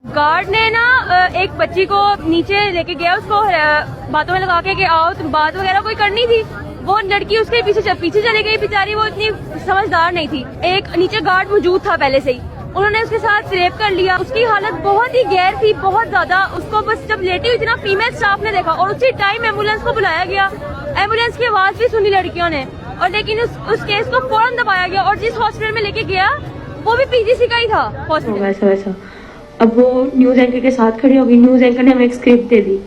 Guard ने ना एक बच्ची को नीचे लेके गया, उसको बातों में लगा के कि आओ तुम बात वगैरह कोई करनी थी, वो लड़की उसके पीछे चली गई बेचारी, वो इतनी समझदार नहीं थी। एक नीचे गार्ड मौजूद था पहले से ही, उन्होंने उसके साथ रेप कर लिया। उसकी हालत बहुत ही गैर थी, बहुत ज्यादा। उसको बस जब लेटी हुई थी ना, फीमेल स्टाफ ने देखा और उसी टाइम एम्बुलेंस को बुलाया गया। एम्बुलेंस की आवाज भी सुनी लड़कियों ने, और लेकिन उस केस को फौरन दबाया गया, और जिस हॉस्पिटल में लेके गया वो भी पीजीसी का ही था हॉस्पिटल। वैसा अब वो न्यूज एंकर के साथ खड़ी होगी, न्यूज एंकर ने हमें एक स्क्रिप्ट दे दी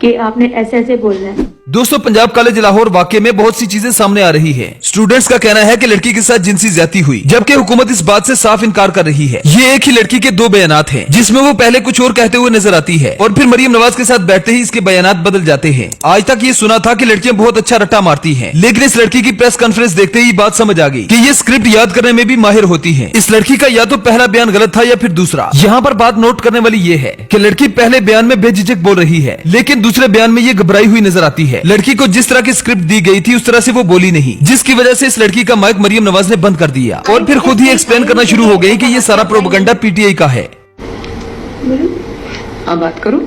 कि आपने ऐसे ऐसे बोलना है। दोस्तों, पंजाब कॉलेज लाहौर वाकये में बहुत सी चीजें सामने आ रही है। स्टूडेंट्स का कहना है कि लड़की के साथ जिनसी ज्यादती हुई, जबकि हुकूमत इस बात से साफ इनकार कर रही है। ये एक ही लड़की के दो बयानात हैं, जिसमें वो पहले कुछ और कहते हुए नजर आती है और फिर मरियम नवाज के साथ बैठते ही इसके बयानात बदल जाते हैं। आज तक ये सुना था कि लड़कियां बहुत अच्छा रट्टा मारती हैं, लेकिन इस लड़की की प्रेस कॉन्फ्रेंस देखते ही बात समझ आ गई कि ये स्क्रिप्ट याद करने में भी माहिर होती है। इस लड़की का या तो पहला बयान गलत था या फिर दूसरा। यहाँ पर बात नोट करने वाली ये है कि लड़की पहले बयान में बेझिझक बोल रही है, लेकिन दूसरे बयान में ये घबराई हुई नजर आती है। लड़की को जिस तरह की स्क्रिप्ट दी गई थी उस तरह से वो बोली नहीं, जिसकी वजह से इस लड़की का माइक मरियम नवाज ने बंद कर दिया और फिर खुद ही एक्सप्लेन करना शुरू हो गई कि ये सारा प्रोपेगेंडा पीटीआई का है। आप बात करो,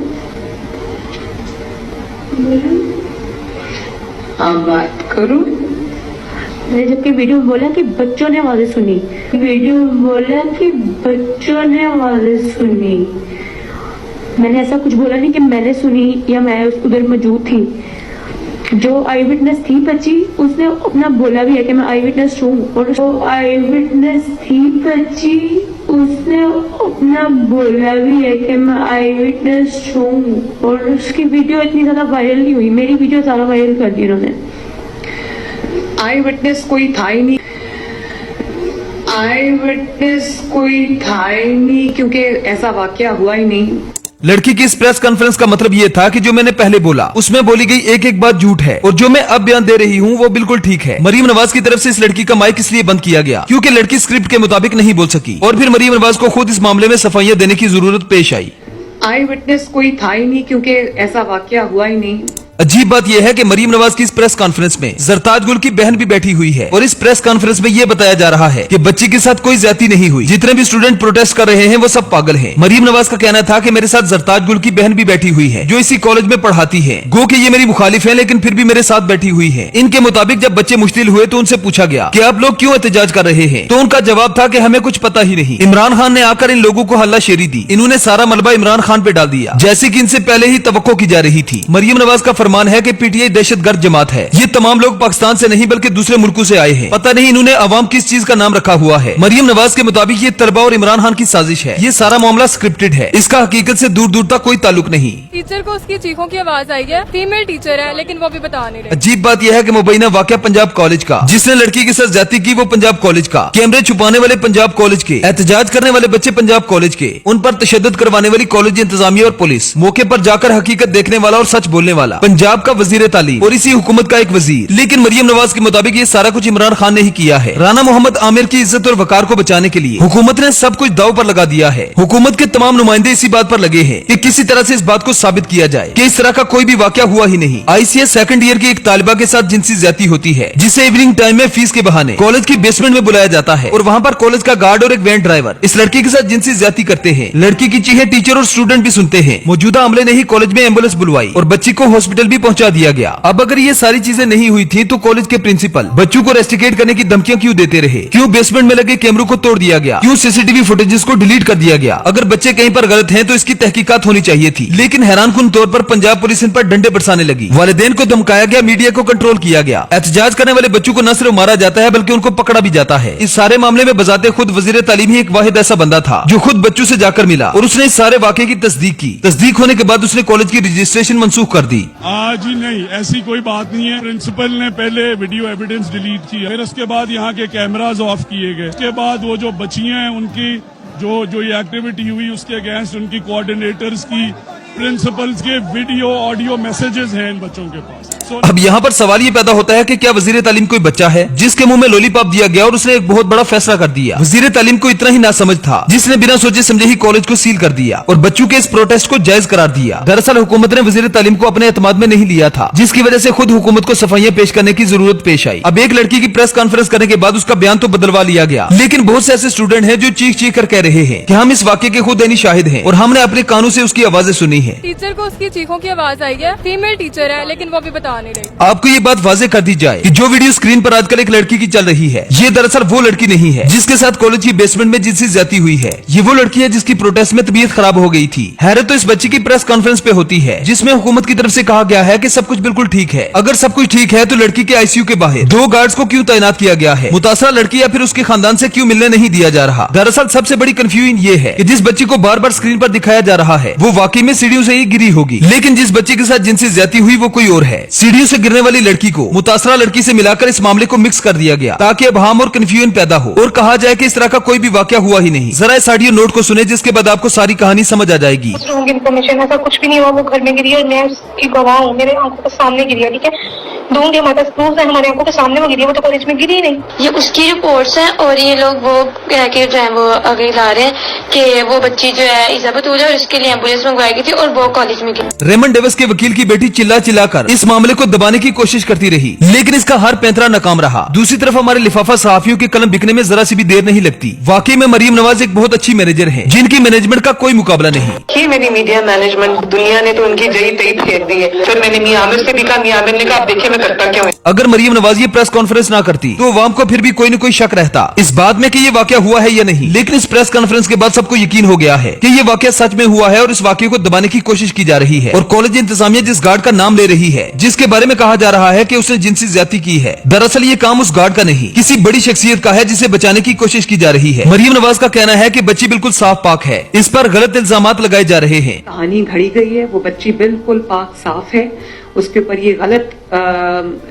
आप बात करो। मैंने जबकि वीडियो में बोला कि बच्चों ने आवाजें सुनी, वीडियो में बोला कि बच्चों ने आवाजें सुनी। मैंने ऐसा कुछ बोला नहीं कि मैंने सुनी या मैं उधर मौजूद थी। जो आई विटनेस थी बच्ची, उसने अपना बोला भी है कि मैं आई विटनेस हूँ, और जो आई विटनेस थी बच्ची, उसने अपना बोला भी है कि मैं आई विटनेस हूँ, और उसकी वीडियो इतनी ज्यादा वायरल नहीं हुई। मेरी वीडियो ज्यादा वायरल कर दी उन्होंने। आई विटनेस कोई था ही नहीं, आई विटनेस कोई था ही नहीं, क्योंकि ऐसा वाकया हुआ ही नहीं। लड़की की इस प्रेस कॉन्फ्रेंस का मतलब ये था कि जो मैंने पहले बोला उसमें बोली गई एक एक बात झूठ है, और जो मैं अब बयान दे रही हूँ वो बिल्कुल ठीक है। मरियम नवाज की तरफ से इस लड़की का माइक इसलिए बंद किया गया क्योंकि लड़की स्क्रिप्ट के मुताबिक नहीं बोल सकी, और फिर मरियम नवाज को खुद इस मामले में सफाइयां देने की जरूरत पेश आई। आई विटनेस कोई था ही नहीं, क्योंकि ऐसा वाकया हुआ ही नहीं। अजीब बात यह है कि मरियम नवाज की इस प्रेस कॉन्फ्रेंस में जरताज गुल की बहन भी बैठी हुई है, और इस प्रेस कॉन्फ्रेंस में यह बताया जा रहा है कि बच्ची के साथ कोई ज्यादती नहीं हुई। जितने भी स्टूडेंट प्रोटेस्ट कर रहे हैं वो सब पागल हैं। मरियम नवाज का कहना था कि मेरे साथ जरताज गुल की बहन भी बैठी हुई है, जो इसी कॉलेज में पढ़ाती है। गो कि ये मेरी मुखालिफ है, लेकिन फिर भी मेरे साथ बैठी हुई है। इनके मुताबिक जब बच्चे मुश्तिल हुए तो उनसे पूछा गया कि आप लोग क्यों एहतजाज कर रहे हैं, तो उनका जवाब था कि हमें कुछ पता ही नहीं। इमरान खान ने आकर इन लोगों को हल्लाशेरी दी। इन्होंने सारा मलबा इमरान खान पे डाल दिया, जैसे कि इनसे पहले ही तवक्को की जा रही थी। मरियम नवाज का फरमान है कि पीटीआई दहशतगर्द जमात है। ये तमाम लोग पाकिस्तान से नहीं बल्कि दूसरे मुल्कों से आए हैं। पता नहीं इन्होंने अवाम किस चीज का नाम रखा हुआ है। मरियम नवाज के मुताबिक ये तलबा और इमरान खान की साजिश है। ये सारा मामला स्क्रिप्टेड है, इसका हकीकत से दूर दूर तक कोई ताल्लुक नहीं। टीचर को उसकी चीखों की आवाज आई है, फीमेल टीचर है, लेकिन वो भी बता नहीं रहे। अजीब बात यह है कि मुबैना वाकया पंजाब कॉलेज का, जिसने लड़की के साथ ज्यादती की वो पंजाब कॉलेज का, कैमरे छुपाने वाले पंजाब कॉलेज के, एहतजाज करने वाले बच्चे पंजाब कॉलेज के, उन पर तशद्दुद करवाने वाली कॉलेज इंतजामिया और पुलिस, मौके पर जाकर हकीकत देखने वाला और सच बोलने वाला पंजाब का वजीर तालीम और इसी हुकूमत का एक वजीर। लेकिन मरियम नवाज के मुताबिक ये सारा कुछ इमरान खान ने ही किया है। राना मोहम्मद आमिर की इज्जत और वकार को बचाने के लिए हुकूमत ने सब कुछ दाव पर लगा दिया है। हुकूमत के तमाम नुमाइंदे इसी बात पर लगे हैं कि किसी तरह से इस बात को साबित किया जाए कि इस तरह का कोई भी वाकया हुआ ही नहीं। आईसीएस सेकंड ईयर की एक तालिबा के साथ जिनसी ज्यादती होती है, जिसे इवनिंग टाइम में फीस के बहाने कॉलेज की बेसमेंट में बुलाया जाता है, और वहाँ पर कॉलेज का गार्ड और एक वैन ड्राइवर इस लड़की के साथ जिनसी ज्यादती करते हैं। लड़की की चीखें टीचर और स्टूडेंट भी सुनते हैं। मौजूदा अमले ने ही कॉलेज में एम्बुलेंस बुलवाई और बच्ची को हॉस्पिटल भी पहुँचा दिया गया। अब अगर ये सारी चीजें नहीं हुई थी तो कॉलेज के प्रिंसिपल बच्चों को रेस्टिकेट करने की धमकियां क्यों देते रहे? क्यों बेसमेंट में लगे कैमरों को तोड़ दिया गया? क्यों सीसीटीवी फुटेजेस को डिलीट कर दिया गया? अगर बच्चे कहीं पर गलत हैं तो इसकी तहकीकात होनी चाहिए थी, लेकिन हैरानकुन तौर पर पंजाब पुलिस इन पर डंडे बरसाने लगी। वालिदैन को धमकाया गया, मीडिया को कंट्रोल किया गया। एहतजाज करने वाले बच्चों को न सिर्फ मारा जाता है बल्कि उनको पकड़ा भी जाता है। इस सारे मामले में बजाते खुद वजीर तालीम ही एक वाहिद ऐसा बंदा था जो खुद बच्चों से जाकर मिला और उसने इस सारे वाकये की तस्दीक की। तस्दीक होने के बाद उसने कॉलेज की रजिस्ट्रेशन मंसूख कर दी। आज ही नहीं, ऐसी कोई बात नहीं है। प्रिंसिपल ने पहले वीडियो एविडेंस डिलीट किया, फिर उसके बाद यहाँ के कैमराज ऑफ किए गए। उसके बाद वो जो बच्चियां हैं उनकी जो ये एक्टिविटी हुई उसके अगेंस्ट उनकी कोऑर्डिनेटर्स की प्रिंसिपल्स के वीडियो ऑडियो मैसेजेस हैं इन बच्चों के पास। अब यहाँ पर सवाल ये पैदा होता है कि क्या वजीर तालीम कोई बच्चा है जिसके मुंह में लॉलीपॉप दिया गया और उसने एक बहुत बड़ा फैसला कर दिया। वजीर तालीम को इतना ही नासमझ था जिसने बिना सोचे समझे ही कॉलेज को सील कर दिया और बच्चों के इस प्रोटेस्ट को जायज करार दिया। दरअसल हुकूमत ने वजीर तालीम को अपने एतमाद में नहीं लिया था, जिसकी वजह से खुद हुकूमत को सफाइयां पेश करने की जरूरत पेश आई। अब एक लड़की की प्रेस कॉन्फ्रेंस करने के बाद उसका बयान तो बदलवा लिया गया, लेकिन बहुत से ऐसे स्टूडेंट हैं जो चीख चीख कर कह रहे हैं कि हम इस वाकये के खुद शाहिद हैं और हमने अपने कानों से उसकी आवाजें सुनी है। टीचर को उसकी चीखों की आवाज आई है, फीमेल टीचर है लेकिन वो अभी बता नहीं रही। आपको ये बात वाज़ेह कर दी जाए कि जो वीडियो स्क्रीन पर आजकल एक लड़की की चल रही है, ये दरअसल वो लड़की नहीं है जिसके साथ कॉलेज की बेसमेंट में जिनसी ज्यादती हुई है। ये वो लड़की है जिसकी प्रोटेस्ट में तबीयत खराब हो गई थी। हैरत तो इस बच्ची की प्रेस कॉन्फ्रेंस पे होती है जिसमें हुकूमत की तरफ से कहा गया है कि सब कुछ बिल्कुल ठीक है। अगर सब कुछ ठीक है तो लड़की के आईसीयू के बाहर 2 गार्ड्स को क्यों तैनात किया गया है, मुतासरा लड़की या फिर उसके खानदान से क्यों मिलने नहीं दिया जा रहा। दरअसल सबसे बड़ी कंफ्यूजन ये है कि जिस बच्ची को बार बार स्क्रीन पर दिखाया जा रहा है वो वाकई में सीढ़ियों से ही गिरी होगी, लेकिन जिस बच्चे के साथ जिनसी ज्यादती हुई वो कोई और है। सीढ़ियों से गिरने वाली लड़की को मुतासरा लड़की से मिलाकर इस मामले को मिक्स कर दिया गया ताकि अबहाम और कंफ्यूजन पैदा हो और कहा जाए कि इस तरह का कोई भी वाकया हुआ ही नहीं। जरा इस ऑडियो नोट को सुने जिसके बाद आपको सारी कहानी समझ आ जाएगी। इन्फॉर्मेशन ऐसा कुछ भी नहीं हुआ, वो घर में गिरी है, मैं उसकी गवाह हूँ, मेरे आंखों के सामने गिरी है। ठीक है, दूंगे हमारे पास प्रूफ है, हमारे आंखों के सामने वो गिरी है, वो तो कॉलेज में गिरी ही नहीं। ये उसकी रिपोर्ट्स हैं और ये लोग वो कह के जो है वो आगे ला रहे हैं कि वो बच्ची जो है ईसा बतूल है और इसके लिए एम्बुलेंस मंगवाई गई थी और वो कॉलेज में गई। रेमंड डेविस के वकील की बेटी चिल्ला चिल्लाकर इस मामले को दबाने की कोशिश करती रही, लेकिन इसका हर पैंतरा नाकाम रहा। दूसरी तरफ हमारे लिफाफा सहाफियों के कलम बिकने में जरा सी भी देर नहीं लगती। वाकई में मरियम नवाज एक बहुत अच्छी मैनेजर है जिनकी मैनेजमेंट का कोई मुकाबला नहीं। ये मेरी मीडिया मैनेजमेंट दुनिया ने तो उनकी जई तई फेंक दी है। फिर मैंने मियां आमिर से भी कहा, मियां आमिर ने कहा देखिए मैं करता क्यों है। अगर मरियम नवाज ये प्रेस कॉन्फ्रेंस ना करती तो अवाम को फिर भी कोई न कोई शक रहता इस बात में कि ये वाकया हुआ है या नहीं, लेकिन इस प्रेस कॉन्फ्रेंस के बाद सबको यकीन हो गया है कि ये वाकया सच में हुआ है और इस वाकये को दबाने की कोशिश की जा रही है। और कॉलेज इंतजामिया जिस गार्ड का नाम ले रही है, जिसके बारे में कहा जा रहा है कि उसने जिनसी ज्यादती की है, दरअसल ये काम उस गार्ड का नहीं किसी बड़ी शख्सियत का है जिसे बचाने की कोशिश की जा रही है। मरियम नवाज का कहना है कि बच्ची बिल्कुल साफ पाक है, इस पर गलत इल्जामात लगाए जा रहे हैं। कहानी घड़ी गई है, वो बच्ची बिल्कुल पाक साफ है, उसके ऊपर ये गलत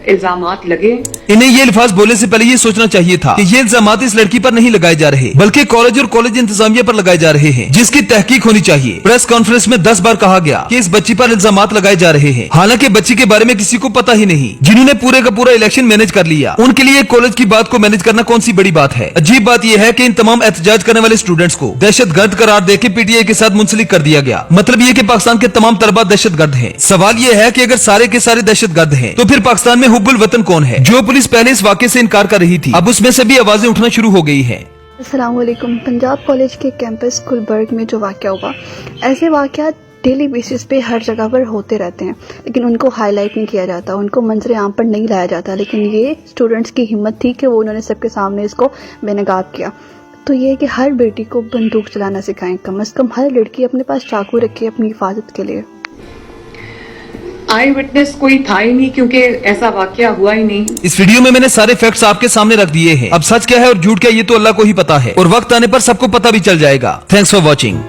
इल्जामात लगे। इन्हें ये अल्फाज बोलने से पहले ये सोचना चाहिए था कि ये इल्जामात इस लड़की पर नहीं लगाए जा रहे बल्कि कॉलेज और कॉलेज इंतजामिया पर लगाए जा रहे हैं, जिसकी तहकीक होनी चाहिए। प्रेस कॉन्फ्रेंस में 10 बार कहा गया कि इस बच्ची पर इल्जामात लगाए जा रहे हैं, हालांकि बच्ची के बारे में किसी को पता ही नहीं। जिन्होंने पूरे का पूरा इलेक्शन मैनेज कर लिया, उनके लिए कॉलेज की बात को मैनेज करना कौन सी बड़ी बात है। अजीब बात यह है कि इन तमाम एहतजाज करने वाले स्टूडेंट्स को दहशतगर्द करार देकर पीटीआई के साथ मुंसलिक कर दिया गया। मतलब ये कि पाकिस्तान के तमाम तलबा दहशतगर्द हैं। सवाल ये है कि अगर सारे के सारे दहशतगर्द हैं तो फिर पाकिस्तान में हुब्बुल वतन कौन है। जो पुलिस पहले इस वाकये से इनकार कर रही थी, अब उसमें से भी आवाजें उठना शुरू हो गई हैं। अस्सलाम वालेकुम। पंजाब कॉलेज के कैंपस गुलबर्ग में जो वाक़या हुआ, ऐसे वाक़यात डेली बेसिस पे हर जगह पर होते रहते हैं, लेकिन उनको हाईलाइट नहीं किया जाता, उनको मंजर आम पर नहीं लाया जाता। लेकिन ये स्टूडेंट्स की हिम्मत थी कि वो उन्होंने सबके सामने इसको बेनकाब किया। तो ये कि हर बेटी को बंदूक चलाना सिखाएं, कम से कम हर लड़की अपने पास चाकू रखे अपनी हिफाजत के लिए। आई विटनेस कोई था ही नहीं क्योंकि ऐसा वाकया हुआ ही नहीं। इस वीडियो में मैंने सारे फैक्ट्स आपके सामने रख दिए हैं। अब सच क्या है और झूठ क्या, ये तो अल्लाह को ही पता है और वक्त आने पर सबको पता भी चल जाएगा। Thanks for watching.